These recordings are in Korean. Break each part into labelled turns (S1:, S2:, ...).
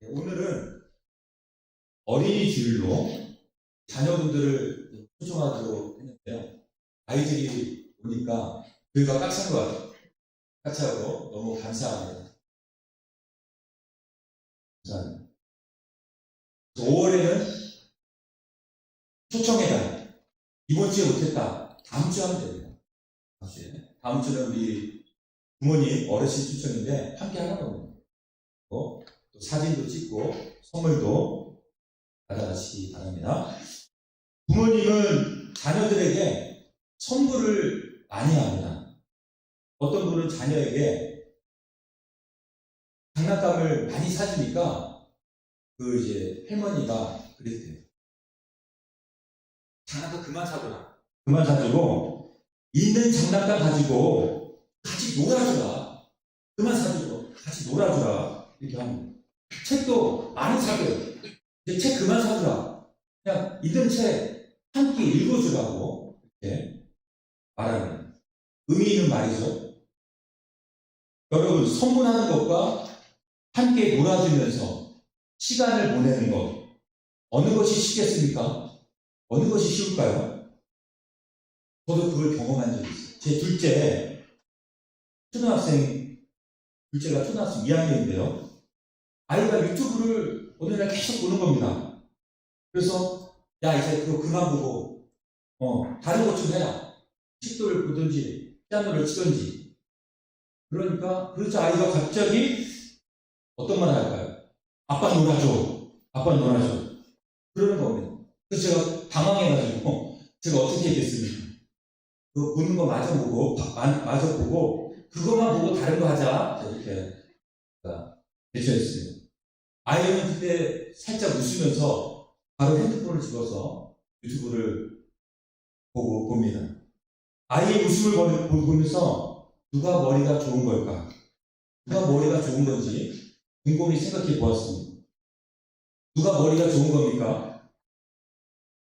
S1: 오늘은 어린이주일로 자녀분들을 초청하기로 했는데요. 아이들이 오니까 저희가 꽉 찬 것 같아요. 꽉 차고 너무 감사합니다. 감사합니다. 5월에는 초청의 달. 이번 주에 못했다. 다음 주에 하면 됩니다. 다음 주에. 다음 주는 우리 부모님, 어르신 초청인데 함께 하는 겁니다. 또 사진도 찍고 선물도 받아가시기 바랍니다. 부모님은 자녀들에게 선물을 많이 합니다. 어떤 분은 자녀에게 장난감을 많이 사주니까 이제 할머니가 그랬대요. 장난감 그만 사줘라. 그만 사주고 있는 장난감 가지고 같이 놀아주라. 그만 사주고 같이 놀아주라. 이렇게 합니다. 책도 많이 사줘요. 이제 책 그만 사주라. 그냥 있는 책 함께 읽어주라고 이렇게 말하는 의미 있는 말이죠. 여러분, 선물하는 것과 함께 놀아주면서 시간을 보내는 것, 어느 것이 쉽겠습니까? 어느 것이 쉬울까요? 저도 그걸 경험한 적이 있어요. 제 둘째가 초등학생 2학년인데요. 아이가 유튜브를 어느 날 계속 보는 겁니다. 그래서 야, 이제 그거 그만 보고 다른 것 좀 해라. 책도를 보든지 피아노를 치든지. 그러니까 아이가 갑자기 어떤 말을 할까요? 아빠 놀아줘. 아빠 놀아줘. 그러는 겁니다. 그래서 제가 당황해가지고 제가 어떻게 했겠습니까? 그거 보는 거 마저 보고 그것만 보고 다른 거 하자. 이렇게 대처했습니다. 아이는 그때 살짝 웃으면서 바로 핸드폰을 집어서 유튜브를 보고 봅니다. 아이의 웃음을 보면서 누가 머리가 좋은 걸까? 누가 머리가 좋은 건지 곰곰이 생각해 보았습니다. 누가 머리가 좋은 겁니까?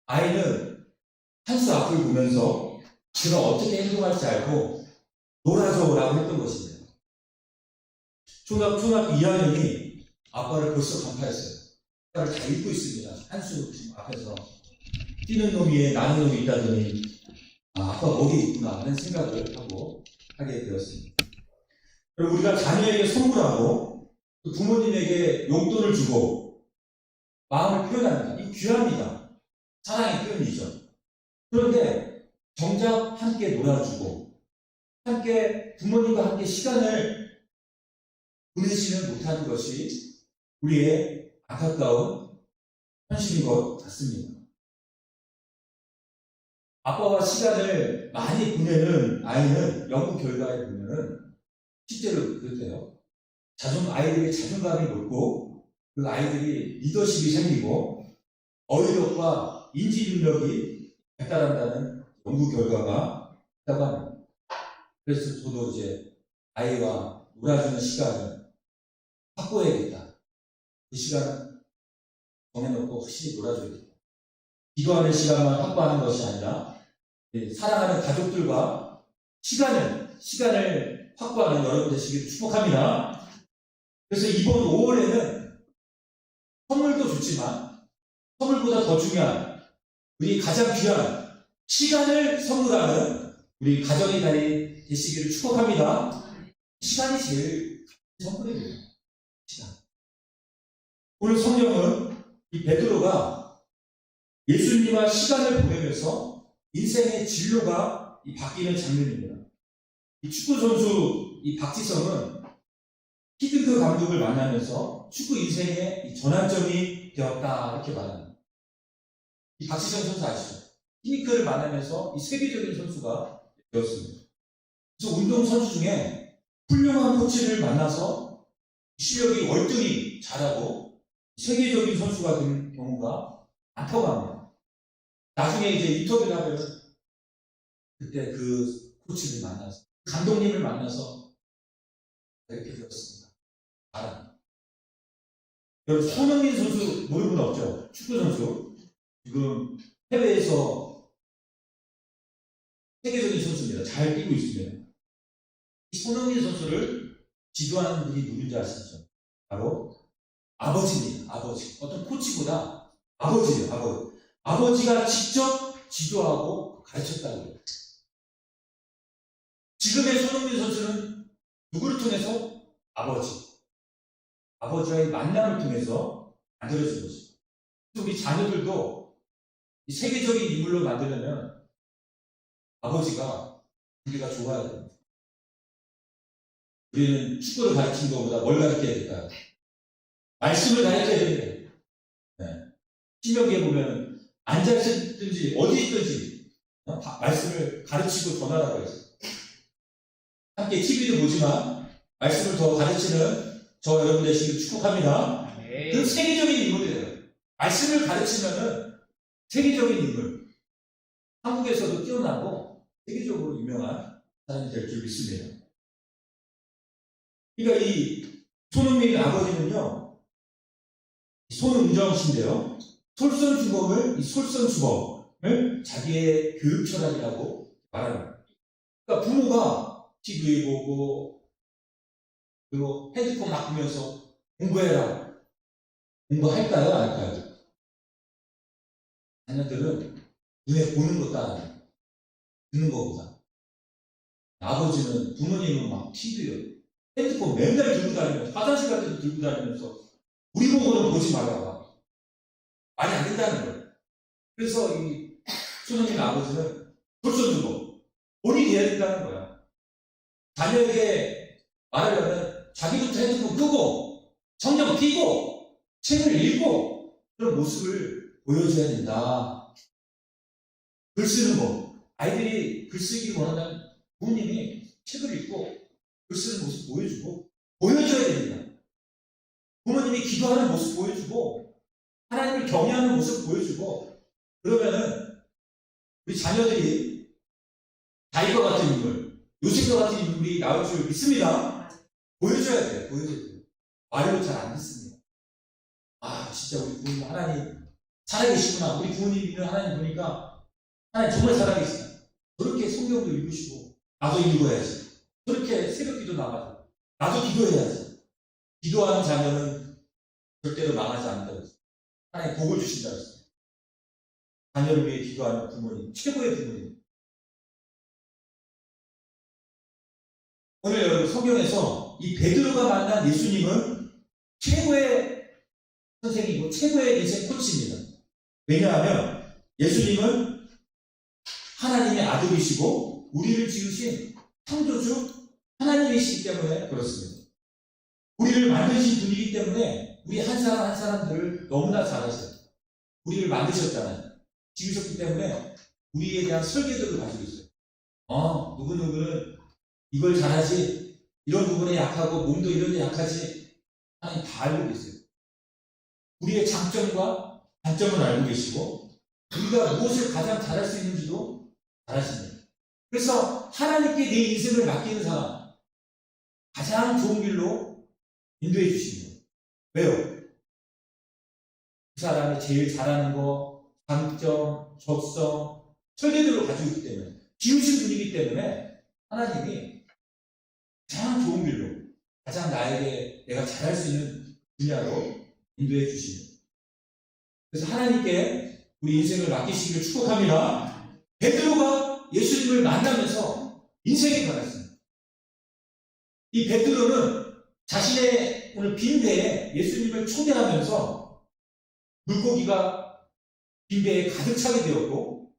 S1: 아이는 한 수 앞을 보면서 제가 어떻게 행동할지 알고 놀아줘라고 했던 것입니다. 초등학교 2학년이 아빠를 벌써 간파했어요. 아빠를 다 읽고 있습니다. 한 수 앞에서 뛰는 놈이 나는 놈이 있다더니 아빠 거기 있구나 하는 생각을 하게 되었습니다. 그리고 우리가 자녀에게 선물하고 또 부모님에게 용돈을 주고 마음을 표현합니다. 이 귀합니다. 사랑의 표현이죠. 그런데 정작 함께 놀아주고 부모님과 함께 시간을 보내지는 못하는 것이 우리의 안타까운 현실인 것 같습니다. 아빠와 시간을 많이 보내는 아이는 연구 결과에 보면은 실제로 그렇대요. 아이들의 자존감이 높고 그 아이들이 리더십이 생기고 어휘력과 인지 능력이 발달한다는 연구 결과가 있다고 합니다. 그래서 저도 이제 아이와 놀아주는 시간을 확보해야겠다. 그 시간을 정해놓고 확실히 놀아줘야겠다. 기도하는 시간만 확보하는 것이 아니라 사랑하는 가족들과 시간을 확보하는 여러분 되시기를 축복합니다. 그래서 이번 5월에는 선물도 좋지만 선물보다 더 중요한 우리 가장 귀한 시간을 선물하는 우리 가정의 달이 되시기를 축복합니다. 시간이 제일 선물입니다. 시간. 오늘 성경은 이 베드로가 예수님과 시간을 보내면서 인생의 진로가 바뀌는 장면입니다. 이 축구 선수 박지성은 히딩크 감독을 만나면서 축구 인생의 전환점이 되었다 이렇게 말합니다. 이 박지성 선수 아시죠? 히딩크를 만나면서 이 세계적인 선수가 되었습니다. 그래서 운동선수 중에 훌륭한 코치를 만나서 실력이 월등히 잘하고 세계적인 선수가 된 경우가 많다고 합니다. 나중에 이제 인터뷰를 하면 그때 그 코치를 만나서 감독님을 만나서 이렇게 되었습니다. 여러분, 손흥민 선수 모르는 분 없죠? 축구 선수 지금 해외에서 세계적인 선수입니다. 잘 뛰고 있습니다. 이 손흥민 선수를 지도하는 분이 누군지 아시죠? 바로 아버지입니다. 아버지. 어떤 코치보다 아버지예요. 아버지. 아버지가 직접 지도하고 가르쳤다고 해요. 지금의 손흥민 선수는 누구를 통해서? 아버지. 아버지와의 만남을 통해서 만들어진 거죠. 우리 자녀들도 이 세계적인 인물로 만들려면 아버지가 우리가 좋아야 됩니다. 우리는 축구를 가르친 것보다 뭘 가르쳐야 될까요? 말씀을 가르쳐야 됩니다. 네. 신명기에 보면 앉아있든지 어디 있든지 말씀을 가르치고 전하라고 해서 함께 TV도 보지만 말씀을 더 가르치는 저 여러분 되시길 축복합니다. 그 세계적인 인물이에요. 말씀을 가르치면은 세계적인 인물. 한국에서도 뛰어나고 세계적으로 유명한 사람이 될 줄 믿습니다. 그러니까 이 손흥민 아버지는요, 손흥정 씨인데요, 솔선주범을, 이 솔선주범을 자기의 교육 철학이라고 말합니다. 그러니까 부모가 TV에 보고, 그리고 핸드폰 막 보면서 공부해라. 공부할까요? 안 할까요? 자녀들은 눈에 보는 것도 아니에요. 듣는 것보다. 아버지는, 부모님은 막 TV요. 핸드폰 맨날 들고 다니면서, 화장실 갈 때도 들고 다니면서, 우리 보고는 보지 말라고. 말이 안 된다는 거예요. 그래서 이 손흥민 아버지는 솔선주범, 본인이 해야 된다는 거야. 자녀에게 말하려면 자기부터 핸드폰 끄고, 성경 피고, 책을 읽고, 그런 모습을 보여줘야 된다. 글 쓰는 거. 아이들이 글쓰기 원한다면 부모님이 책을 읽고, 글 쓰는 모습 보여주고, 보여줘야 됩니다. 부모님이 기도하는 모습 보여주고, 하나님을 경외하는 모습 보여주고, 그러면은 우리 자녀들이 다윗과 같은 인물, 요셉과 같은 인물이 나올 줄 믿습니다. 보여줘야 돼요. 보여줘야 돼요. 말로 잘 안 듣습니다. 아, 진짜 우리 부모님 하나님 살아계시구나. 우리 부모님 믿는 하나님 보니까 하나님 정말 살아계시다. 저렇게 성경도 읽으시고, 나도 읽어야지. 저렇게 새벽기도 나가죠. 나도 기도해야지. 기도하는 자녀는 절대로 망하지 않는다고 했어요. 하나님 복을 주신다고 했어요. 자녀를 위해 기도하는 부모님, 최고의 부모님. 오늘 여러분 성경에서 이 베드로가 만난 예수님은 최고의 선생이고 최고의 인생 코치입니다. 왜냐하면 예수님은 하나님의 아들이시고 우리를 지으신 창조주 하나님이시기 때문에 그렇습니다. 우리를 만드신 분이기 때문에 우리 한 사람 한 사람들을 너무나 잘 아셔요. 우리를 만드셨잖아요. 지으셨기 때문에 우리에 대한 설계도를 가지고 있어요. 누구누구는 이걸 잘하지, 이런 부분에 약하고 몸도 이런 데 약하지, 하나님 다 알고 계세요. 우리의 장점과 단점을 알고 계시고 우리가 무엇을 가장 잘할 수 있는지도 잘 아십니다. 그래서 하나님께 내 인생을 맡기는 사람 가장 좋은 길로 인도해 주십니다. 왜요? 그 사람이 제일 잘하는 거, 장점, 적성, 설계도를 가지고 있기 때문에, 지으신 분이기 때문에 하나님이 가장 좋은 길로, 가장 나에게 내가 잘할 수 있는 분야로 인도해 주십니다. 그래서 하나님께 우리 인생을 맡기시기를 축복합니다. 베드로가 예수님을 만나면서 인생이 변했습니다. 이 베드로는 자신의 오늘 빈배에 예수님을 초대하면서 물고기가 빈배에 가득 차게 되었고,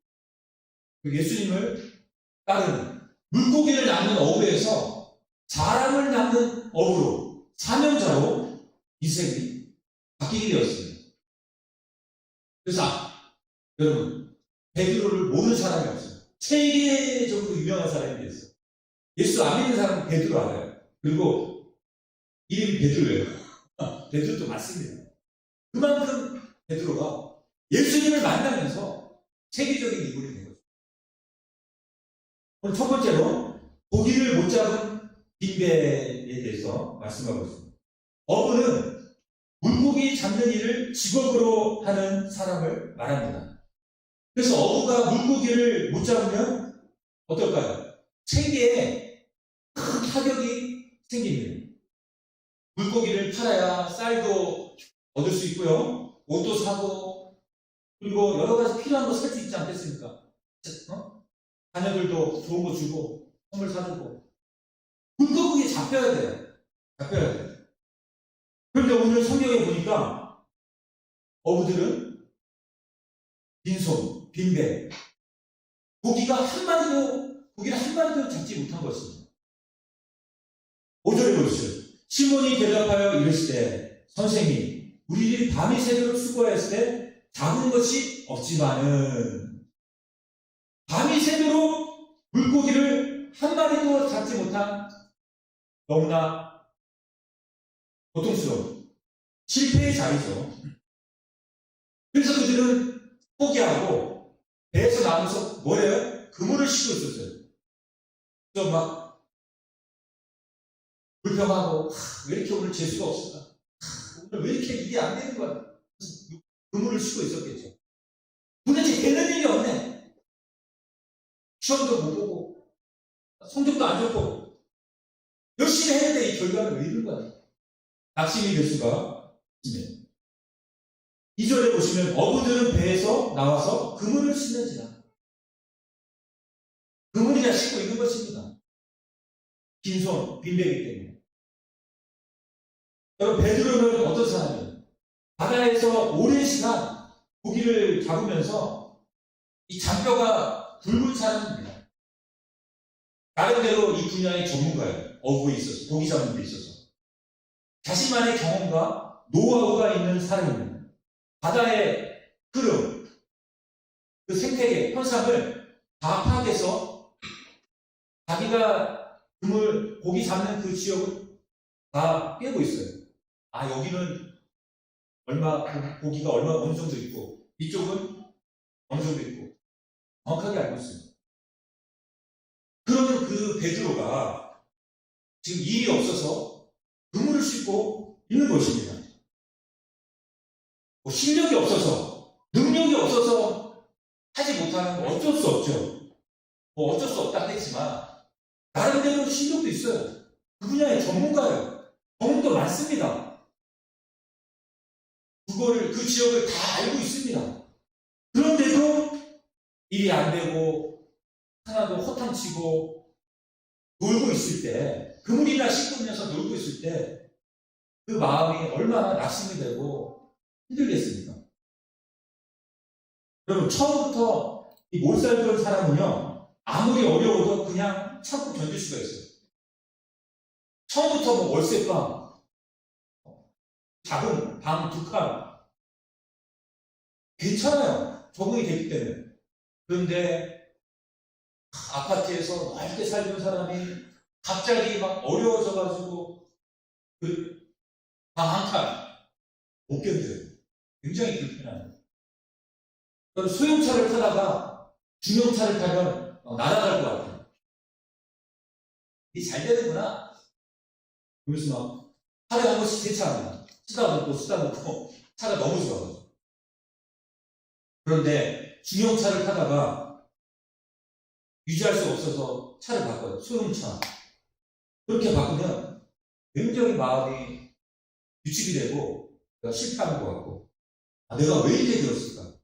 S1: 예수님을 따르는 물고기를 낳는 어부에서 사람을 낳는 어부로, 사명자로 인생이 바뀌게 되었습니다. 그래서 여러분, 베드로를 모르는 사람이 없어요. 세계적으로 유명한 사람이 됐어요. 예수 안 믿는 사람은 베드로 알아요. 그리고 이름이 베드로예요. 베드로도 맞습니다. 그만큼 베드로가 예수님을 만나면서 세계적인 인물이 된 거죠. 오늘 첫 번째로 고기를 못 잡은 빈배에 대해서 말씀하고 있습니다. 어부는 물고기 잡는 일을 직업으로 하는 사람을 말합니다. 그래서 어부가 물고기를 못 잡으면 어떨까요? 생계에 큰 타격이 생깁니다. 물고기를 팔아야 쌀도 얻을 수 있고요. 옷도 사고, 그리고 여러 가지 필요한 거 살 수 있지 않겠습니까? 자녀들도 좋은 거 주고, 선물 사주고. 물고기에 잡혀야 돼요. 잡혀야 돼요. 그런데 오늘 성경에 보니까 어부들은 빈손, 빈배, 고기를 한 마리도 잡지 못한 것입니다. 5절에 보시죠. 시몬이 대답하여 이르시되 선생님, 우리들이 밤이 새도록 수고하였을 때 잡은 것이 없지만은, 밤이 새도록 물고기를 한 마리도 잡지 못한 너무나 고통스러운 실패의 자리죠. 그래서 그들은 포기하고 배에서 나와서 뭐래요? 그물을 싣고 있었어요. 그래서 막 불평하고, 왜 이렇게 오늘 재수가 없을까? 오늘 왜 이렇게 일이 안 되는 거야? 그물을 싣고 있었겠죠. 도대체 되는 일이 없네. 시험도 못 보고 성적도 안 좋고 열심히 했는데 이 결과는 왜 이런 거야? 낙심이 될 수가 있습니다. 2절에 보시면 어부들은 배에서 나와서 그물을 싣는지라. 그물이나 싣고 있는 것입니다. 빈손, 빈배이기 때문에. 여러분, 베드로는 어떤 사람이에요? 바다에서 오랜 시간 고기를 잡으면서 이 잔뼈가 굵은 사람입니다. 나름대로 이 분야의 전문가예요. 어부에 있어서, 고기 잡는 데 있어서. 자신만의 경험과 노하우가 있는 사람입니다. 바다의 흐름, 그 생태계, 현상을 다 파악해서 자기가 고기 잡는 그 지역을 다 깨고 있어요. 아, 여기는 고기가 어느 정도 있고, 이쪽은 어느 정도 있고, 정확하게 알고 있어요. 그러면 그 베드로가 지금 일이 없어서 그물을 싣고 있는 것입니다. 실력이 없어서, 능력이 없어서 하지 못하는 건 어쩔 수 없죠. 어쩔 수 없다 했지만, 나름대로 실력도 있어요. 그 분야의 전문가예요. 경험도 많습니다. 그 지역을 다 알고 있습니다. 그런데도 일이 안 되고, 하나도 허탕치고, 놀고 있을 때, 그물이나 싣으면서 놀고 있을 때, 그 마음이 얼마나 낙심이 되고 힘들겠습니까? 여러분, 처음부터 이 못 살던 사람은요, 아무리 어려워도 그냥 참고 견딜 수가 있어요. 처음부터 월세방, 작은 방 2칸, 괜찮아요. 적응이 됐기 때문에. 그런데 아파트에서 넓게 살던 사람이 갑자기 막 어려워져가지고 그 방 1칸 못 견뎌요. 굉장히 불편해요. 소형차를 타다가 중형차를 타면 날아갈 것 같아요. 이게 잘 되는구나. 그러면서 막 하루에 한 번씩 세차합니다. 쓰다 놓고 차가 너무 좋아가지고. 그런데 중형차를 타다가 유지할 수 없어서 차를 바꿔요. 소형차. 그렇게 바꾸면 굉장히 마음이 위축이 되고 실패하는 것 같고, 내가 왜 이렇게 되었을까?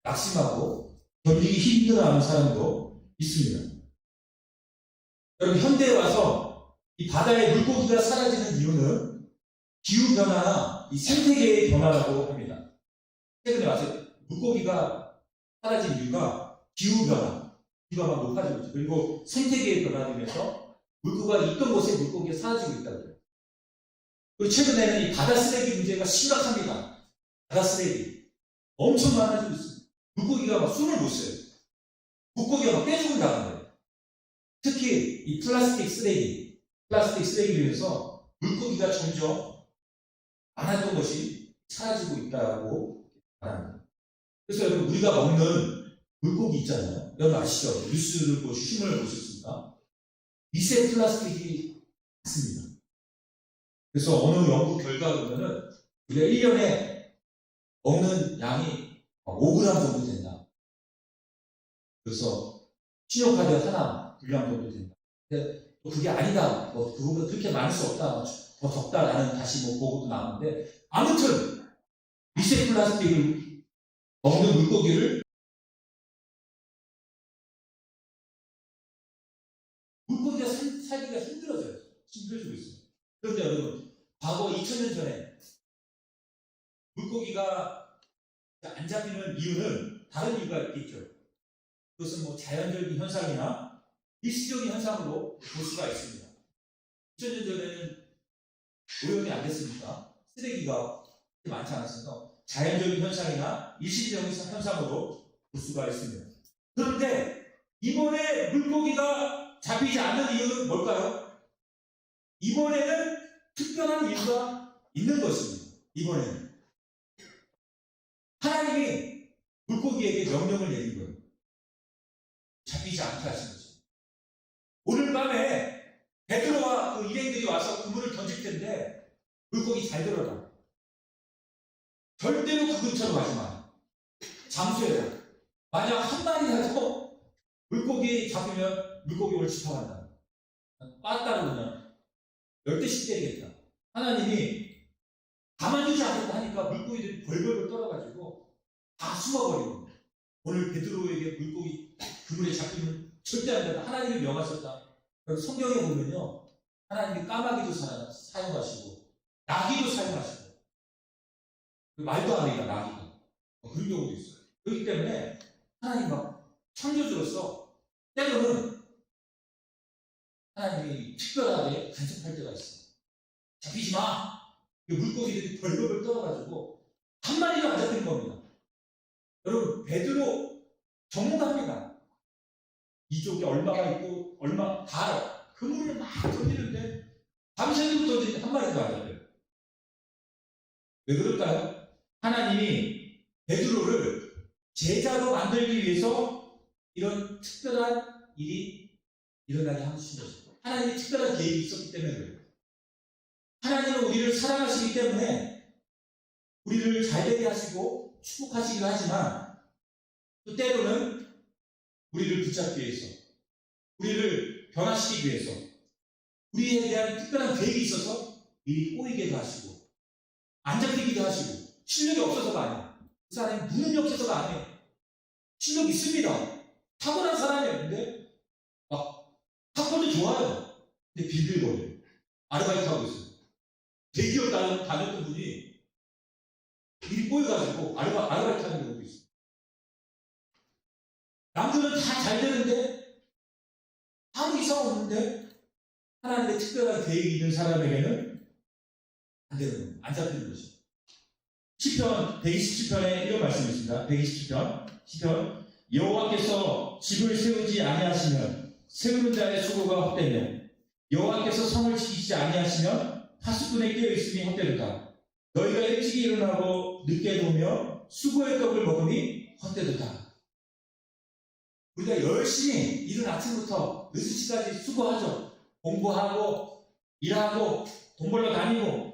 S1: 낙심하고 견디기 힘들어하는 사람도 있습니다. 여러분, 현대에 와서 이 바다의 물고기가 사라지는 이유는 기후변화나 이 생태계의 변화라고 합니다. 최근에 와서 물고기가 사라진 이유가 기후변화, 기후가 막 높아지고 있죠. 그리고 생태계의 변화되면서 물고기가 있던 곳에 물고기가 사라지고 있다고요. 그리고 최근에는 이 바다 쓰레기 문제가 심각합니다. 바다 쓰레기 엄청 많아지고 있습니다. 물고기가 막 숨을 못 쉬어요. 물고기가 막 떼죽는다는데, 특히 이 플라스틱 쓰레기로 인해서 물고기가 점점 많았던 것이 사라지고 있다고 말합니다. 그래서 여러분, 우리가 먹는 물고기 있잖아요. 여러분 아시죠? 뉴스를 신문을 보셨습니까? 미세 플라스틱이 많습니다. 그래서 어느 연구 결과를 보면은 우리가 1년에 먹는 양이 5g 정도 된다. 그래서 신용카드 하나 분량 정도 된다. 근데 그게 아니다. 그거보다 그렇게 많을 수 없다. 더 적다라는 다시 보고도 나오는데, 아무튼 미세 플라스틱을 먹는 물고기를 물고기가 살기가 힘들어지고 있어요. 그런데 여러분, 과거 2000년 전에 물고기가 안 잡히는 이유는 다른 이유가 있겠죠. 그것은 뭐 자연적인 현상이나 일시적인 현상으로 볼 수가 있습니다. 2000년 전에는 오염이 안 됐으니까 쓰레기가 많지 않았으니까 자연적인 현상이나 일시적인 현상으로 볼 수가 있습니다. 그런데 이번에 물고기가 잡히지 않는 이유는 뭘까요? 이번에는 특별한 이유가 있는 것입니다. 이번에는 하나님이 물고기에게 명령을 내린 거예요. 잡히지 않게 하신 거죠. 오늘 밤에 베드로와 그 일행들이 와서 그물을 던질 텐데 물고기 잘 들어라. 절대로 그 근처로 가지 마. 잠수해라. 만약 한 마리라도 물고기 잡히면 물고기 오늘 집합한다. 빠따로 그냥 열대씩 때리겠다. 하나님이 가만두지 않겠다 하니까 물고기들이 벌벌벌 떨어가지고 다 숨어버리고, 오늘 베드로에게 물고기 그물에 잡히면 절대 안 된다. 하나님이 명하셨다. 그래서 성경에 보면요, 하나님이 까마귀도 사용하시고 나귀도 사용하시고, 말도 안 되니까 나귀가 그런 경우도 있어요. 그렇기 때문에 하나님과 창조주로서 때로는 하나님이 특별하게 간섭할 때가 있어요. 잡히지 마! 물고기들이 벌벌벌 떨어가지고 한 마리도 안 잡히는 겁니다. 여러분, 베드로 전문가입니다. 이쪽에 얼마가 있고 얼마 다 알아요. 그물을 막 던지는데 밤새도록 던지는데 한 마리도 안 잡혀요. 왜 그럴까요? 하나님이 베드로를 제자로 만들기 위해서 이런 특별한 일이 일어나게 하신 것입니다. 하나님이 특별한 계획이 있었기 때문에 그래요. 하나님은 우리를 사랑하시기 때문에 우리를 잘되게 하시고 축복하시기도 하지만, 또 때로는 우리를 붙잡기 위해서, 우리를 변화시키기 위해서, 우리에 대한 특별한 계획이 있어서 미리 꼬이게도 하시고 안 잡히기도 하시고, 실력이 없어서가 아니에요. 그 사람이 무능력이 없어서가 아니에요. 실력 있습니다. 탁월한 사람이에요. 근데 막 학벌도 좋아요. 근데 비빌거려요. 아르바이트 하고 있어요. 대기업 다녔던 분이 일이 꼬여가지고 아르바이트 하는 경우도 있어요. 남들은 다 잘 되는데 아무 이상 없는데 하나님의 특별한 계획이 있는 사람에게는 안 되는 거예요. 안 잡히는 거죠. 시편 127편에 이런 말씀이 있습니다. 127편 여호와께서 집을 세우지 아니하시면 세우는 자의 수고가 헛되며, 여호와께서 성을 지키지 아니하시면 파수꾼에 깨어 있음이 헛되도다. 너희가 일찍이 일어나고 늦게 누우며 수고의 떡을 먹으니 헛되도다. 우리가 열심히 이른 아침부터 늦은 시까지 수고하죠. 공부하고 일하고 돈 벌러 다니고,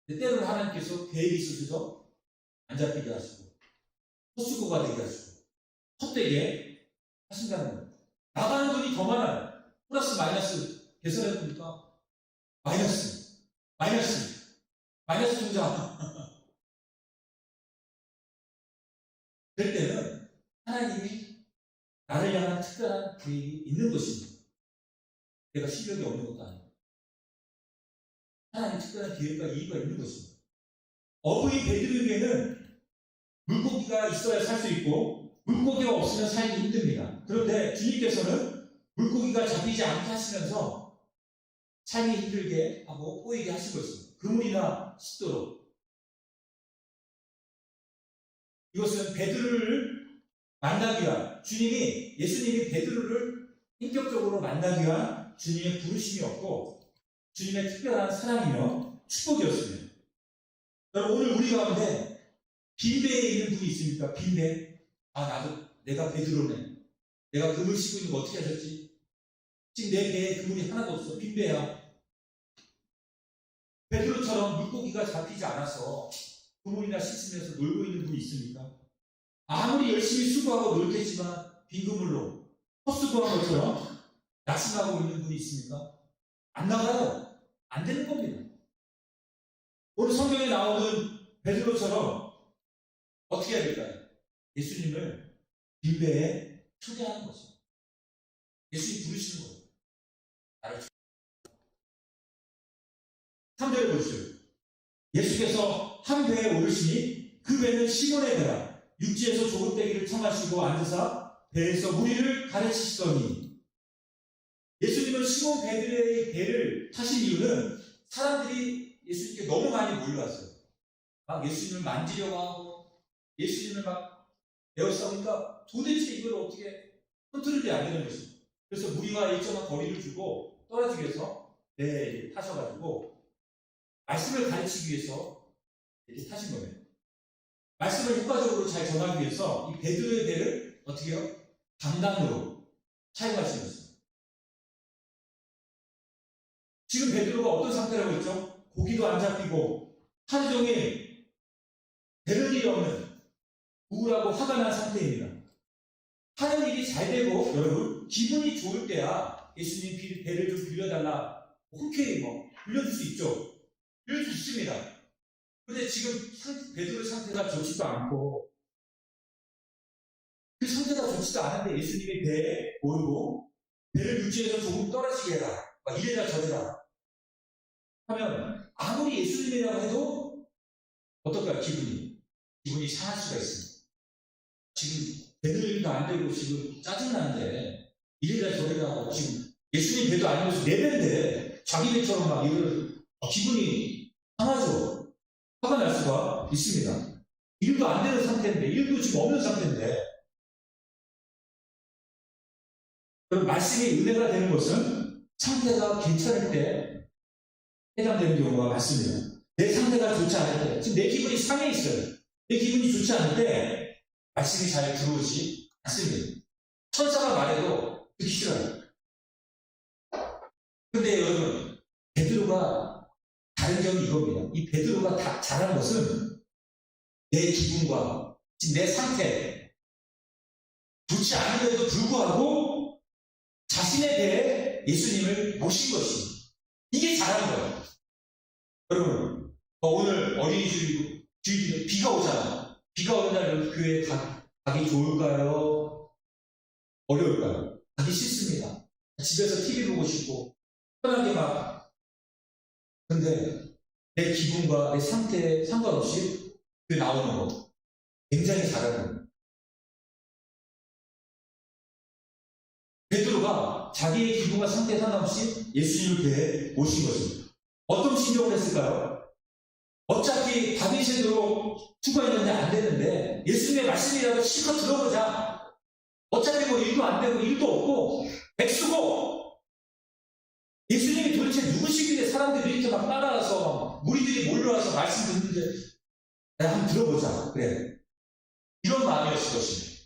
S1: 때로는 하나님께서 계획이 있으셔서 안 잡히게 하시고 헛수고가 되게 하시고 헛되게 하신다는 거예요. 나가는 돈이 더 많아요. 플러스 마이너스 계산해 보니까 마이너스 통장. 그럴 때는 하나님이 나를 향한 특별한 계획이 있는 것입니다. 내가 실력이 없는 것도 아니고 하나님의 특별한 계획과 이유가 있는 것입니다. 어부인 베드로에게는 물고기가 있어야 살 수 있고 물고기가 없으면 살기 힘듭니다. 그런데 주님께서는 물고기가 잡히지 않게 하시면서 삶이 힘들게 하고 꼬이게 하신 것입니다. 그물이나 습도로. 이것은 베드로를 만나기 위한, 예수님이 베드로를 인격적으로 만나기 위한 주님의 부르심이었고 주님의 특별한 사랑이며 축복이었습니다. 여러분, 오늘 우리 가운데 빈배에 있는 분이 있습니까? 빈배. 내가 베드로네. 내가 그물 싣고 있는 거 어떻게 하셨지? 지금 내 배에 그물이 하나도 없어. 빈배야. 베드로처럼 물고기가 잡히지 않아서 그물이나 씻으면서 놀고 있는 분이 있습니까? 아무리 열심히 수고하고 놀겠지만 빈 그물로 헛수고한 것처럼 낙심하고 있는 분이 있습니까? 안 나가요. 안 되는 겁니다. 오늘 성경에 나오는 베드로처럼 어떻게 해야 될까요? 예수님을 빈배에 초대하는 거죠. 예수님 부르시는 거예요. 나를 3절에 보시죠. 예수께서 한 배에 오르시니 그 배는 시몬의 배라. 육지에서 조금대기를 청하시고 앉으사 배에서 무리를 가르치시더니, 예수님은 시몬 베드로의 배를 타신 이유는 사람들이 예수님께 너무 많이 몰려왔어요. 막 예수님을 만지려고 하고 예수님을 막 에워싸니까 도대체 이걸 어떻게 컨트롤이 안 되는 것이죠. 그래서 무리와 일정한 거리를 두고 떨어지기 위해서 배에 타셔가지고 말씀을 가르치기 위해서 이렇게 타신 거예요. 말씀을 효과적으로 잘 전하기 위해서 이 베드로의 배를 어떻게 해요? 강단으로 사용하시는 것입니다. 지금 베드로가 어떤 상태라고 했죠? 고기도 안 잡히고 하루 종일 되는 일이 없는 우울하고 화가 난 상태입니다. 하는 일이 잘 되고 여러분 기분이 좋을 때야 예수님 배를 좀 빌려달라, 흔쾌히 빌려줄 수 있죠. 빌려줄 수 있습니다. 그런데 지금 베드로의 상태가 좋지도 않고 그 상태가 좋지도 않은데 예수님이 배에 오르고 배를 육지에서 조금 떨어지게 해라, 막 이래라 저래라 하면 아무리 예수님이라고 해도 어떨까요? 기분이 상할 수가 있습니다. 지금 되는 일도 안 되고 지금 짜증나는데 이래라 저래라 하고, 지금 예수님 배도 아니면서 내 배인데 자기 배처럼 막 이걸 기분이 상하죠. 화가 날 수가 있습니다. 일도 안 되는 상태인데, 일도 지금 없는 상태인데. 그럼 말씀이 은혜가 되는 것은 상태가 괜찮을 때 해당되는 경우가 많습니다. 내 상태가 좋지 않을 때, 지금 내 기분이 상해 있어요. 내 기분이 좋지 않을 때 말씀이 잘 들어오지 않습니다. 천사가 말해도 듣기 싫어요. 그런데 여러분, 베드로가 다른 점이 이겁니다. 이 베드로가 잘한 것은 내 기분과 지금 내 상태, 좋지 않은데도 불구하고 자신에 대해 예수님을 모신 것입니다. 이게 잘한 거예요. 여러분, 오늘 어린이 주일인데 비가 오잖아요. 비가 오는 날 교회에 가기 좋을까요? 어려울까요? 가기 싫습니다. 집에서 TV 보고 싶고 편하게 막. 근데 내 기분과 내 상태에 상관없이 그 나오는 거 굉장히 잘하는 거예요. 베드로가 자기의 기분과 상태에 상관없이 예수님을 배에 모신 것입니다. 어떤 신경을 했을까요? 어차피 다윗에도 투과했는데 안 되는데 예수님의 말씀이라도 실컷 들어보자. 어차피 일도 안 되고 일도 없고 백수고, 예수님이 도대체 누구시길래 사람들이 이렇게 막 따라와서 무리들이 몰려와서 말씀 듣는데 내가 한번 들어보자. 그래, 이런 마음이었을 것입니다.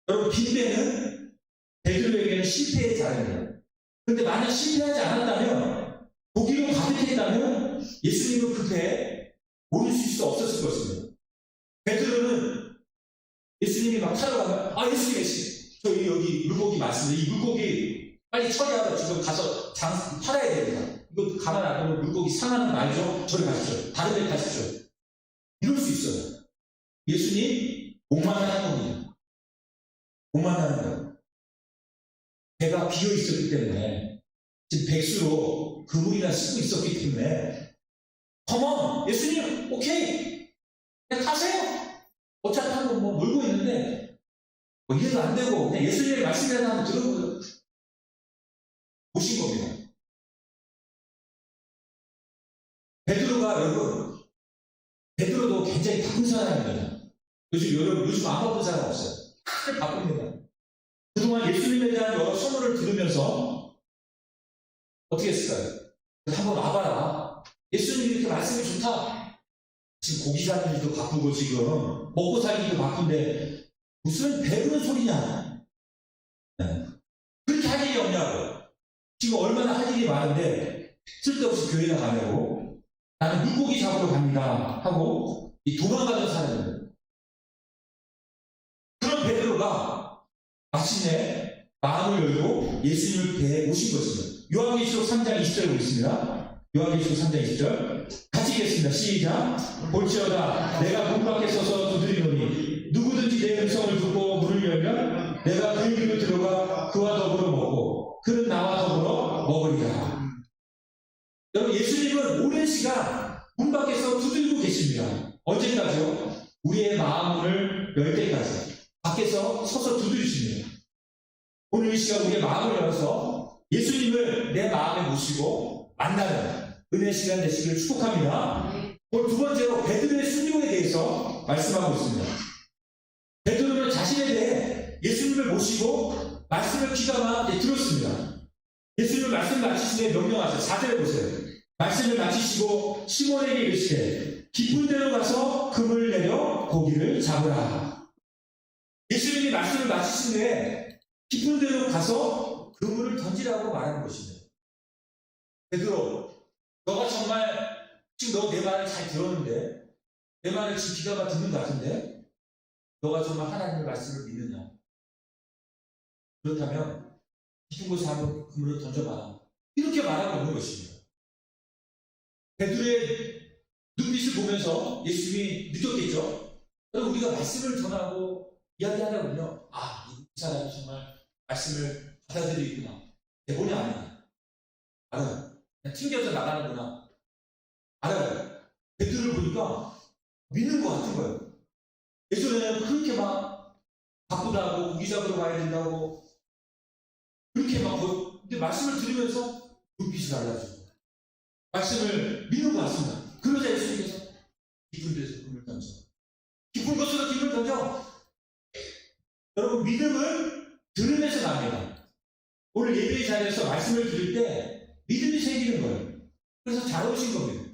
S1: 여러분, 빈배는 베드로에게는 실패의 자리입니다. 그런데 만약 실패하지 않았다면, 고기로 가득했다면 예수님은 그 배에 오를 수 없었을 것입니다. 베드로는 예수님이 막 타러 가면, 예수님, 저희 여기 물고기 많습니다. 이 물고기 빨리 처리하러 지금 가서 팔아야 됩니다. 이거 가만 안 두면 물고기 상하는 거 알죠? 저리 가십시오. 다른 데 가십시오. 이럴 수 있어요. 예수님 오만하는 겁니다. 오만하는 거예요. 배가 비어 있었기 때문에, 지금 백수로 그물이나 쓰고 있었기 때문에, 컴온! 예수님, 오케이! 그냥 타세요! 어차피 한 번 물고 있는데, 이래도 안 되고, 그냥 예수님의 말씀이라도 한번 들어보고, 보신 겁니다. 베드로가, 여러분, 베드로도 굉장히 바쁜 사람입니다. 요즘 안 바쁜 사람 없어요. 다들 바쁩니다. 그동안 예수님에 대한 여러 소문을 들으면서 어떻게 했을까요? 한번 와봐라. 예수님이 이렇게 말씀이 좋다. 지금 고기 사는 일도 바쁘고 지금 먹고 살기도 바쁜데 무슨 배부른 소리냐. 네. 그렇게 할 일이 없냐고. 지금 얼마나 할 일이 많은데 쓸데없이 교회나 가냐고. 나는 물고기 잡으러 갑니다 하고 도망가던 사람입니다. 그런 베드로가 마침내 마음을 열고 예수님을 뵈 오신 것입니다. 요한계시록 3장 20절 보겠습니다. 요한계시록 3장 20절 같이 읽겠습니다. 시작. 볼지어다 내가 문 밖에 서서 두드리노니 누구든지 내 음성을 듣고 문을 열면 내가 그에게로 들어가 그와 더불어 먹고 그는 나와 더불어 먹으리라. 여러분, 예수님은 오랜 시간 문 밖에서 두드리고 계십니다. 언제까지요? 우리의 마음을 열 때까지 밖에서 서서 두드리십니다. 오늘 이 시간 우리의 마음을 열어서 예수님을 내 마음에 모시고 만나는 은혜 시간 되시기를 축복합니다. 오늘 두 번째로 베드로의 순종에 대해서 말씀하고 있습니다. 베드로는 자신에 대해 예수님을 모시고 말씀을 귀가 막히게 들었습니다. 예수님을 말씀 마치시되 명령하세요. 4절에 보세요. 말씀을 마치시고 시몬에게 이르시되 깊은 데로 가서 금을 내려 고기를 잡으라. 예수님이 말씀을 마치신 후에 깊은 데로 가서 그물을 던지라고 말하는 것입니다. 베드로, 너가 정말 지금 너 내 말을 잘 들었는데 내 말을 지금 귀가 듣는 것 같은데 너가 정말 하나님의 말씀을 믿느냐? 그렇다면 깊은 곳에 한번 그물을 던져봐. 이렇게 말하고 있는 것입니다. 베드로의 눈빛을 보면서 예수님이 느꼈겠죠? 우리가 말씀을 전하고 이야기하다 보면요, 이 사람이 정말 말씀을 받아들이구나. 대본이 아니야. 알아요. 그냥 튕겨서 나가는구나. 알아요. 베드로를 보니까 믿는 것 같은 거예요. 예전에는 그렇게 막 바쁘다고 고기 잡으러 가야 된다고 그렇게 막 근데 말씀을 들으면서 눈빛이 달라지고 말씀을 믿는 것 같습니다. 그러자 예수님께서 깊은 데서 금을 던져. 깊은 곳으로 금을 던져. 여러분, 믿음은 들으면서 납니다. 오늘 예배의 자리에서 말씀을 들을 때 믿음이 생기는 거예요. 그래서 잘 오신 겁니다.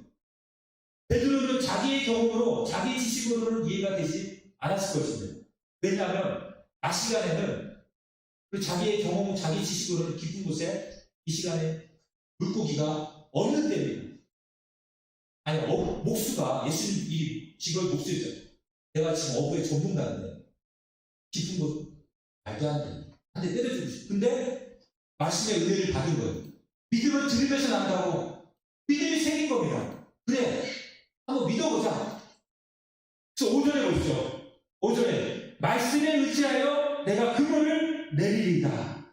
S1: 베드로는 자기의 경험으로, 자기의 지식으로는 이해가 되지 않았을 것입니다. 왜냐하면 낮 시간에는 그 자기의 경험, 자기 지식으로는 깊은 곳에 이 시간에 물고기가 없는 때입니다. 아니, 목수가, 예수님 이 직업이 목수였죠. 내가 지금 어부의 전문가인데 깊은 곳 말도 안 돼. 한 대 때려주고 싶어. 근데 말씀의 은혜를 받은 거예요. 믿음을 들으면서 난다고 믿음이 생긴 겁니다. 그래, 한번 믿어보자. 그래서 5절에 보시죠. 5절에 말씀에 의지하여 내가 그물을 내리리다.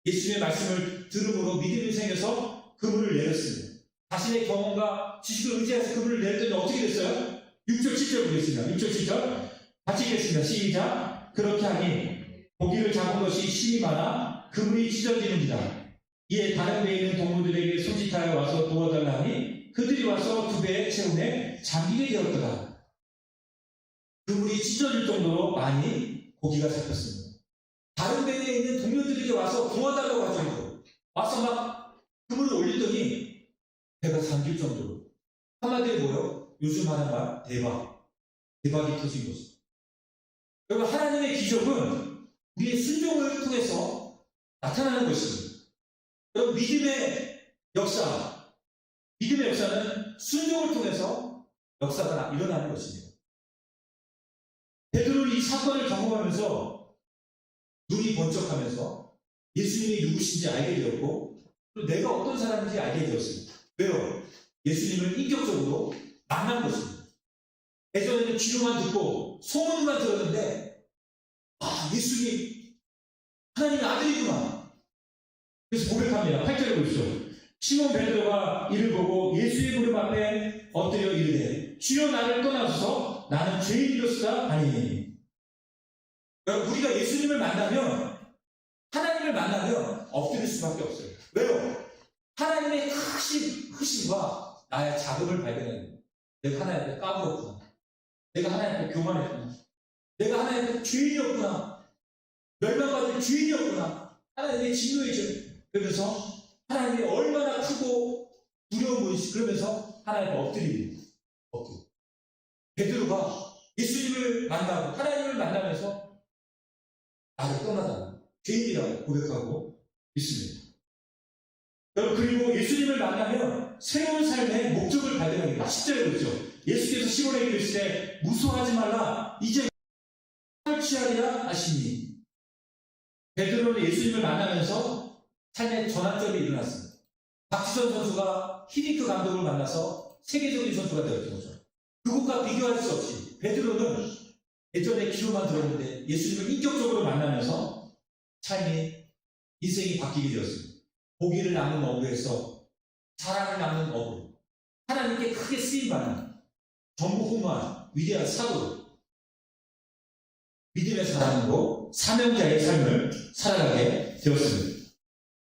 S1: 예수님의 말씀을 들음으로 믿음이 생겨서 그물을 내렸습니다. 자신의 경험과 지식을 의지해서 그물을 내렸더니 어떻게 됐어요? 6절 7절 보겠습니다. 6절 7절 같이 읽겠습니다. 시작. 그렇게 하니 고기를 잡은 것이 심이 많아 그물이 찢어지는지라. 이에 다른 배에 있는 동무들에게 손짓하여 와서 도와달라 하니 그들이 와서 두 배의 채움에 잠기게 되었더라. 그물이 찢어질 정도로 많이 고기가 잡혔습니다. 다른 배에 있는 동료들에게 와서 도와달라고 하죠. 와서 막 그물을 올리더니 배가 잠길 정도로. 한마디로 뭐요? 요즘 하는 말, 대박이 터진 거죠. 여러분, 하나님의 기적은 우리의 순종을 통해서 나타나는 것입니다. 여러분, 믿음의 역사는 순종을 통해서 역사가 일어나는 것입니다. 베드로는 이 사건을 경험하면서 눈이 번쩍하면서 예수님이 누구신지 알게 되었고 또 내가 어떤 사람인지 알게 되었습니다. 왜요? 예수님을 인격적으로 만난 것입니다. 예전에는 귀로만 듣고 소문만 들었는데 예수님 하나님의 아들이구나. 그래서 고백합니다. 8절에 보십시오. 시몬 베드로가 이를 보고 예수의 무릎 앞에 엎드려 이르되 주여 나를 떠나소서 나는 죄인이로소다 하니. 우리가 예수님을 만나면 하나님을 만나면 엎드릴 수밖에 없어요. 왜요? 하나님의 크심과 나의 작음을 발견해요. 내가 하나님 앞에 까불었구나. 내가 하나님 앞에 교만했구나. 내가 하나님 앞에 죄인이었구나. 멸망받을 죄인이었구나. 하나님의 진노이죠. 그러면서 하나님이 얼마나 크고 두려운 분이시. 그러면서 하나님 앞에 엎드립니다. 베드로가 예수님을 만나고 하나님을 만나면서 나를 떠나다 죄인이라고 고백하고 있습니다. 여러분, 그리고 예수님을 만나면 새로운 삶의 목적을 발견합니다. 10절에 보죠. 예수께서 시몬에게 이르시되 무서워하지 말라. 이제 취하리라 하시니. 베드로는 예수님을 만나면서 삶의 전환점이 일어났습니다. 박지선 선수가 히딩크 감독을 만나서 세계적인 선수가 되었던 거죠. 그것과 비교할 수 없이 베드로는 예전에 기록만 들었는데 예수님을 인격적으로 만나면서 인생이 바뀌게 되었습니다. 고기를 나눈 어부에서 사랑을 나눈 어부, 하나님께 크게 쓰임받는 전무후무한 위대한 사도, 믿음의 사람으로 사명자의 삶을 살아가게 되었습니다.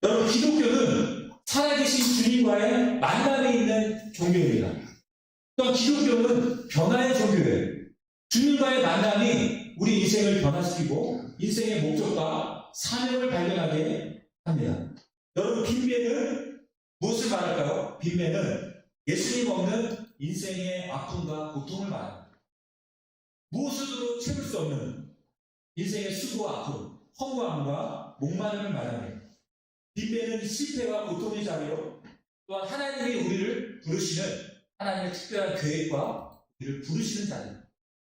S1: 여러분, 기독교는 살아계신 주님과의 만남에 있는 종교입니다. 또한 기독교는 변화의 종교예요. 주님과의 만남이 우리 인생을 변화시키고 인생의 목적과 사명을 발견하게 합니다. 여러분, 빈배는 무엇을 말할까요? 빈배는 예수님 없는 인생의 아픔과 고통을 말합니다. 무엇으로도 채울 수 없는 인생의 수고와 아픔, 허무함과 목마름을 말합니다. 빈배는 실패와 고통의 자리요, 또한 하나님이 우리를 부르시는 하나님의 특별한 계획과 우리를 부르시는 자리입니다.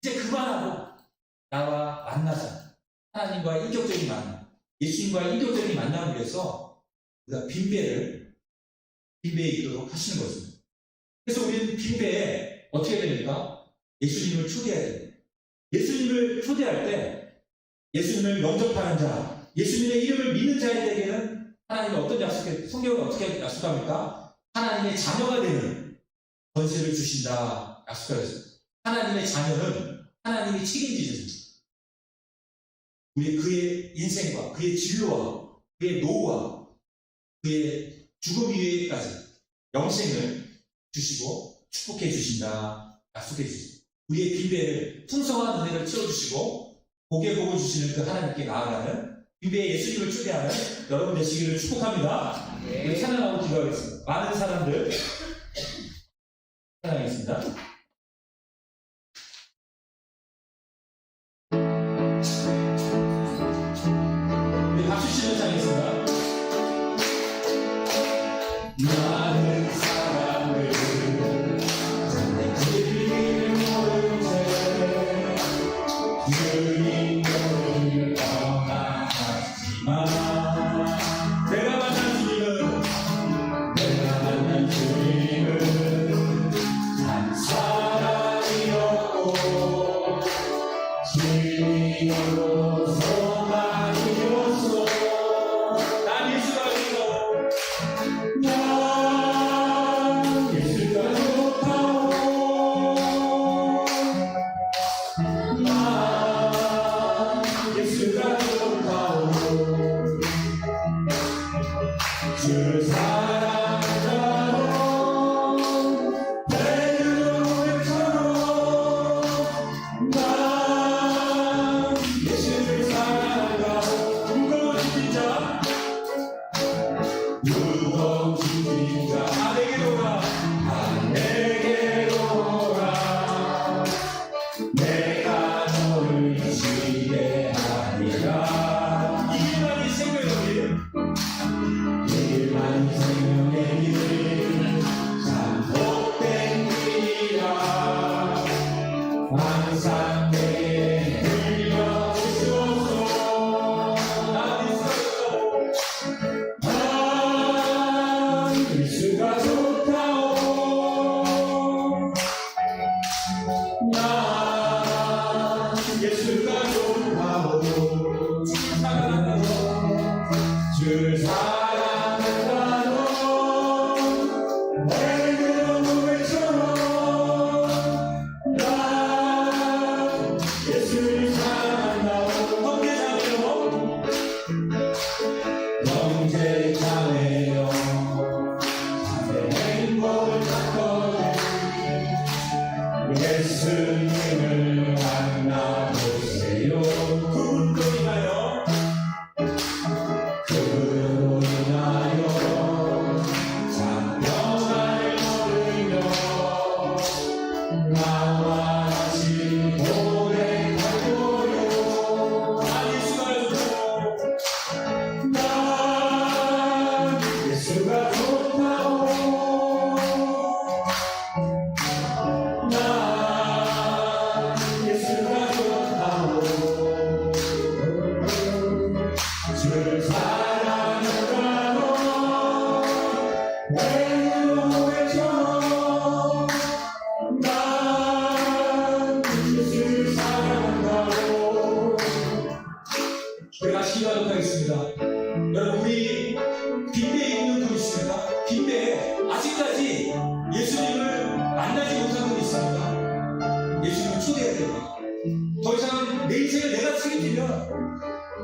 S1: 이제 그만하고 나와 만나자. 하나님과의 인격적인 만남, 예수님과의 인격적인 만남을 위해서 우리가 빈배에 이르도록 하시는 것입니다. 그래서 우리는 빈배에 어떻게 됩니까? 예수님을 초대해야 됩니다. 예수님을 초대할 때 예수님을 영접하는 자, 예수님의 이름을 믿는 자에게는 하나님이 어떤 성경은 어떻게 약속합니까? 하나님의 자녀가 되는 권세를 주신다 약속하셨습니다. 하나님의 자녀는 하나님이 책임지십니다. 그의 인생과 그의 진로와 그의 노후와 그의 죽음 이후에까지 영생을 주시고 축복해 주신다 약속해 주십니다. 우리의 빈배를 풍성한 은혜를 채워주시고 복의 복을 주시는 그 하나님께 나아가는 빈배에 예수님을 초대하는 여러분 되시기를 축복합니다. 우리 찬양하고 기도하겠습니다. 많은 사람들 찬양하겠습니다. 우리 박수 치며 찬양하겠습니다. 많은 사람들 주님을 모른 채 주님을 떠나갔지만 내가 만난 주님은 한 사람이었고 주님으로 소망이었어. 난 예수가 믿어. 난 예수가 좋다오. 난 예수가 좋다오. 주 사랑하러 베드로처럼 난 예수를 사랑하고 무거운 짐자 내게로 오라 내가 너를 지배하리라. 이만이 생명의 길 참 복된 길이라. 항상 내게 들려주소서. 난 예수가 좋다오. 난 예수가 좋다오. 주 사랑한다고 베드로처럼 난 예수를 사랑한다고. 형제 자매요 자매 행복을 찾거든 예수님을 만나보세요. 그분도 인하여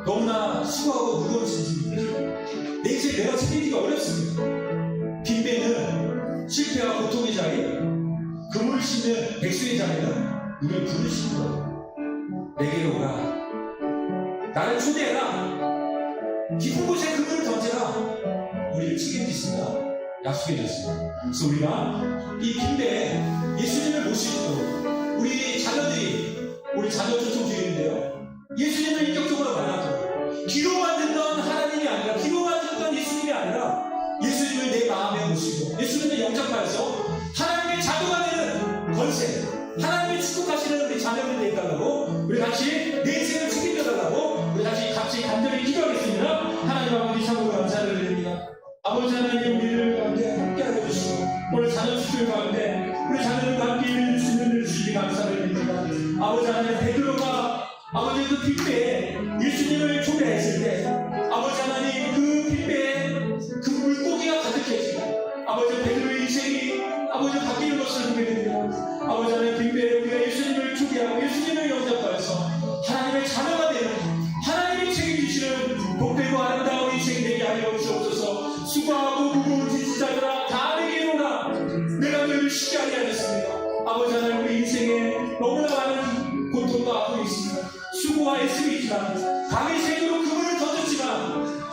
S1: 너무나 수고하고 무거운 짐입니다. 내 인생 내가 책임지기가 어렵습니다. 빈배는 실패와 고통의 자리, 금을 싣는 백수의 자리는 우리를 부르시는 거예요. 내게로 오라. 나를 초대해라. 깊은 곳에 그물을 던져라. 우리를 책임지신다. 약속해 주셨습니다. 그래서 우리가 이 빈배에 예수님을 모시도록 우리 자녀들이, 우리 자녀 초청주일인데요, 예수님을 인격적으로 만나도록, 귀로만 듣던 하나님이 아니라, 귀로만 듣던 예수님이 아니라 예수님을 내 마음에 모시고 예수님을 영접하여서 하나님의 자녀가 되는 권세, 하나님의 축복하시는 우리 자녀들이 되어달라고, 우리 같이 내 인생을 책임져달라고 우리 같이 간절히 기도하겠습니다. 하나님 아버지 참으로 감사를 드립니다. 아버지 하나님, 우리를 가운데 함께하게 해주시고 오늘 자녀 축출 가운데 우리 자녀들과 함께 일을 주시니 감사를 드립니다. 아버지 하나님, 베드로가 아버지 그 빈배에 예수님을 초대했을 때 아버지 하나님, 그 빈배에 그 물고기가 가득해지고 아버지 베드로의 인생이 아버지 바뀌는 것을 보게 됩니다. 아버지 하나님, 빈배에 우리가 예수님을 초대하고 예수님을 영접하여서 하나님의 자녀가 되는, 하나님이 책임지시는 복되고 아름다운 인생 되게 하여 주옵소서. 수고하고 무거운 지지자들아 다 내게로 오라. 내가 너희를 쉽게 하지 않았습니다. 아버지 하나님, 우리 인생에 너무나 많은 고통과 아픔이 있습니다. 수고와 애씀이 있지만 감히 생으로 그물을 던졌지만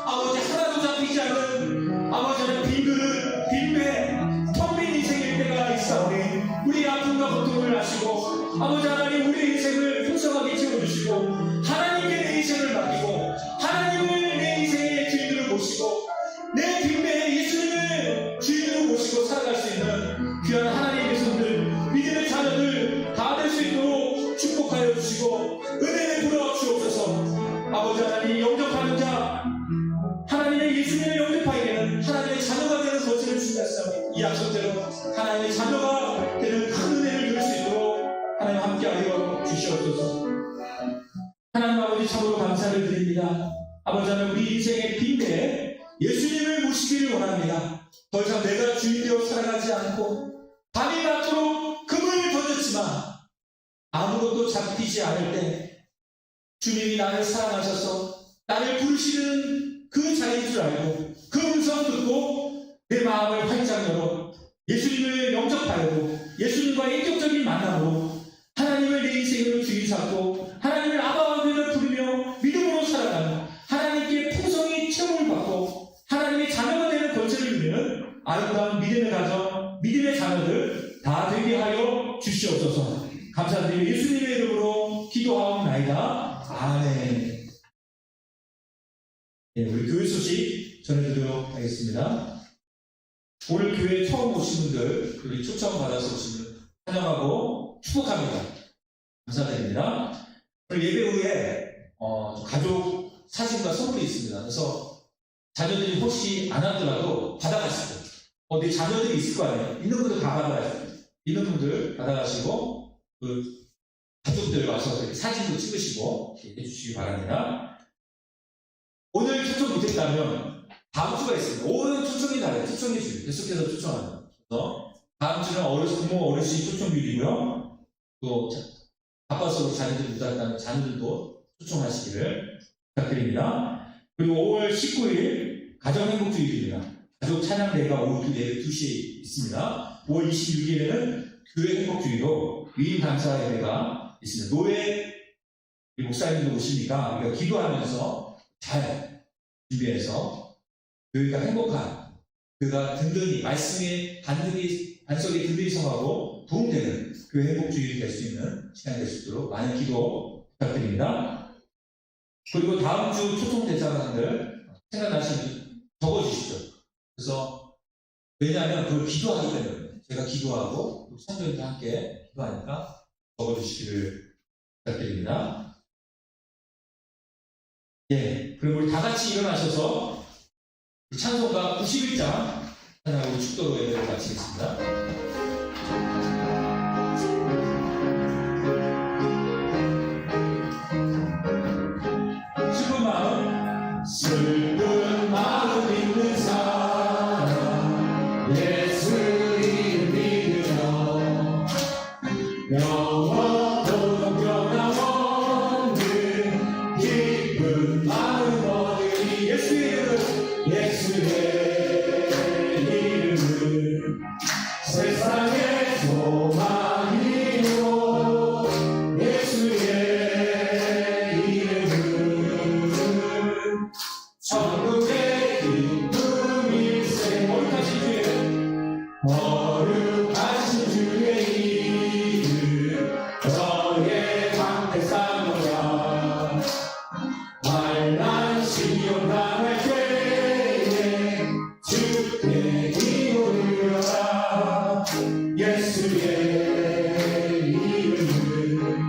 S1: 아버지 하나도 잡히지 않은 아버지 하나님, 빈 그릇, 빈배, 텅 빈 인생일 때가 있사오니 우리 아픔과 고통을 아시고 아버지 하나님, 우리 인생을 풍성하게 채워주시고 하나님께 내 인생을 맡기고 하나님을 내 인생의 주인으로 모시고 내 빈배에 예수님을 주인으로 모시고 살아갈 수 있는 귀한 하나님의 손들, 믿음의 자녀들 다 될 수 있도록 축복하여 주시고 은혜를 부어 주옵소서. 아버지 하나님, 영접하는 자, 하나님의 예수님을 영접하게 되는 하나님의 자녀가 되는 것을 주셨사오니 이 약속대로 하나님의 자녀가 되는 큰 은혜를 누릴 수 있도록 하나님 함께하여 주시옵소서. 하나님 아버지, 참으로 감사를 드립니다. 아버지 하나님, 우리 인생의 빈배에 예수님을 모시기를 원합니다. 더 이상 내가 주인 되어 살아가지 않고 밤이 낮도록 금을 던졌지만 아무것도 잡히지 않을 때 주님이 나를 사랑하셔서 나를 부르시는 그 자리인 줄 알고 그 음성 듣고 내 마음을 활짝 열어 예수님을 영접하려고 예수님과의 인격적인 만남으로 하나님을 내 인생으로 주인 삼고 하나님을 아바와 되는 부르며 믿음으로 살아가는, 하나님께 풍성히 체험을 받고 하나님의 자녀가 되는 권세를 누리는 아름다운 믿음의 가정, 믿음의 자녀들 다 되게 하여 주시옵소서. 감사드리며 예수님의 이름으로 기도하옵나이다. 아멘. 네, 우리 교회 소식 전해드리도록 하겠습니다. 오늘 교회에 처음 오신 분들, 우리 초청 받아서 오신 분들 환영하고 축복합니다. 감사드립니다. 오늘 예배 후에 가족 사진과 선물이 있습니다. 그래서 자녀들이 혹시 안 하더라도 받아가시고, 내 자녀들이 있을 거 아니에요. 있는 분들 다 받아가시고, 있는 분들 받아가시고, 그 가족들 와서 사진도 찍으시고 해주시기 바랍니다. 오늘 초청 못했다면 다음 주가 있습니다. 5월은 초청이 날이에요. 초청해 주세요. 계속해서 초청하는. 그래서 다음 주는 부모 어르신 초청률이고요. 또 바빠서 자녀들이 못 왔다면 자녀들도 초청하시기를 부탁드립니다. 그리고 5월 19일 가정행복주일입니다. 가족 찬양대회가 오후 2시에 있습니다. 5월 26일에는 교회 행복주의로 위임 감사 예배가 있습니다. 노예 목사님도 오시니까 우리가 기도하면서 잘 준비해서 교회가 행복한, 교회가 든든히 말씀에 반석에 든든히 서하고 도움되는 교회 행복주의가 될 수 있는 시간이 될 수 있도록 많은 기도 부탁드립니다. 그리고 다음 주 초청 대상자들 생각나시면 적어주십시오. 그래서 왜냐하면 그걸 기도하기 때문에 제가 기도하고 성도님과 함께 기도하니까 적어주시기를 부탁드립니다. 예, 그리고 우리 다 같이 일어나셔서 찬송가 91장 찬양하고 축도로 예배를 마치겠습니다. 슬픈 마음 있는 사람 예수를 믿으며 영원토록 변함없는 예수의 이름은 세상의 소망이요 예수의 이름은 천국의 기쁨일세 거룩하신 주의 이름 너의 방패 삼으라 환난 시련 당할 때에 주께 기도 올려라 예수의 이름은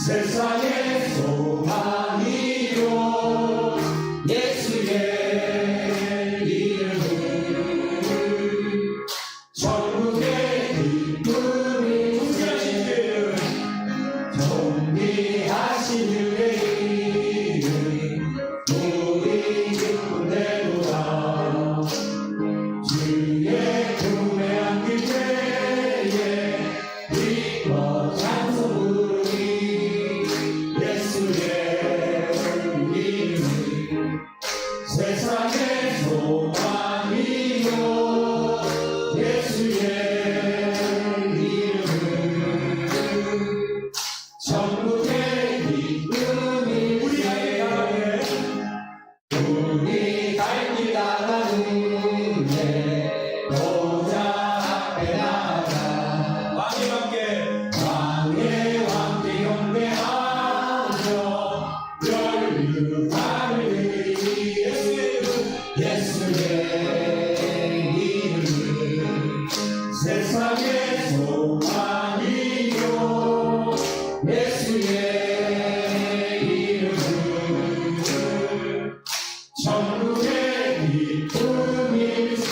S1: 세상의 소망이요 예수의 이름은 천국의 기쁨이 존귀하신 주의 이름 우리 기쁨 내도다 주의 품에 안길 때에 기뻐 찬송 부르리 예수의 이름 세상의 소망이요 예수의 이름은 천국의 기쁨이 우리 갈 길 나가는데 보좌 앞에 나가 왕의 왕께 경배하며 열류관을 드리리 예수의 이름은 세상의 소망이요 예수의 이름은 천국의 기쁨일세.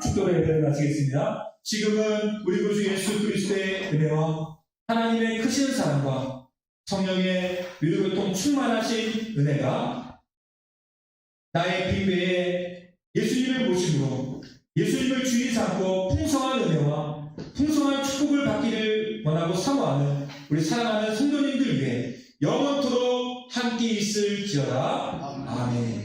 S1: 축도로 예배를 마치겠습니다. 지금은 우리 구주 예수 그리스도의 은혜와 하나님의 크신 사랑과 성령의 위로교통 충만하신 은혜가 나의 비배에 예수님을 모심으로 예수님을 주의 삼고 풍성한 은혜와 풍성한 축복을 받기를 원하고 사모하는 우리 사랑하는 성도님들 위해 영원토록 함께 있을지어다. 아멘.